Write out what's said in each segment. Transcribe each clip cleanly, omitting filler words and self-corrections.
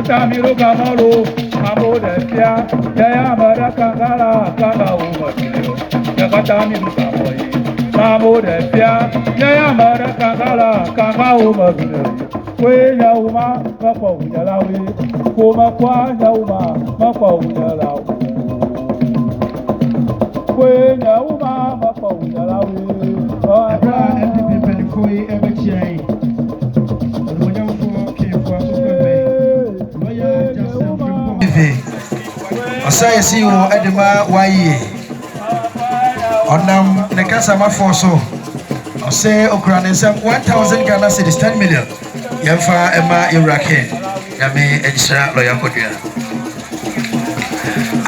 Tamiro Kamalo, Amodesia, Yamada Kangala, Kanga Umakilo, Yakatamiru Kamoy, Amodesia, Yamada Kangala, Kanga Umakilo, Kwenya Uma, Mako Yalawi, Kuma Kwanya Uma, Mako Yalawi, Kwenya Uma, Mako Yalawi, Abra MPP Penikoi Ebechi. Asaya si o edema waye onam ne kasa mafo so ose okura ne nsam 1000 Ghana cedis 10 million yemfa ema Irake ya me edisha loya kodua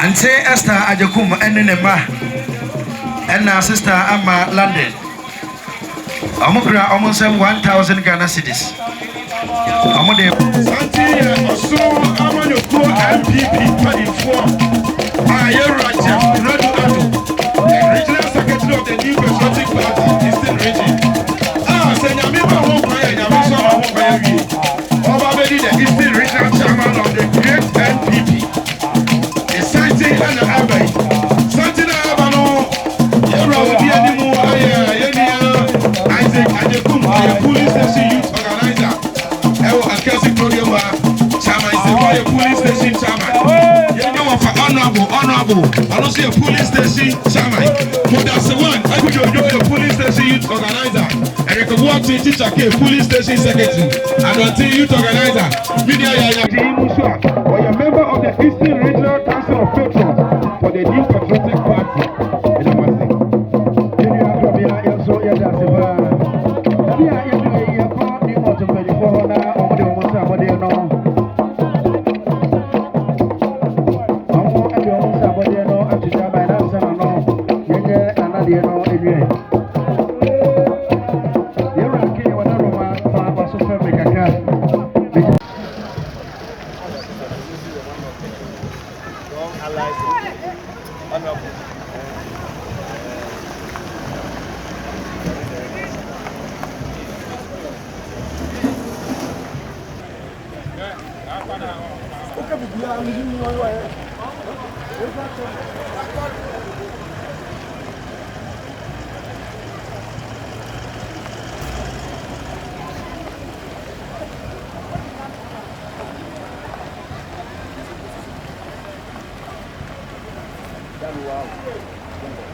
ante Esther Ajakum ene ne ma ena sister ama London amukura omunsam 1000 Ghana cedis amude Santi oso amanyoko MPP 24 Ayeraja Radu Ado, Regional Secretary of the New Patriotic Party, Eastern Region. Senyamiba Honkaya, Nyamisha Honkaya, Obabedi, the Eastern Regional Chairman of the Great NPP. The Santi and the Abbey. Santi and Abano, Yera, Yenimu, Isaac, Ajakum, the police station youth organizer. Ewo Akasi Program, Chairman, is the police station chairman. Honorable, I don't see a police station chairman. But that's the one. I could join a police station youth organizer. And you can walk to teacher K, police station secretary. And until youth organizer, media or you're a member of the Eastern Regional Council of Patrons for the New Patriotic Party. Wow.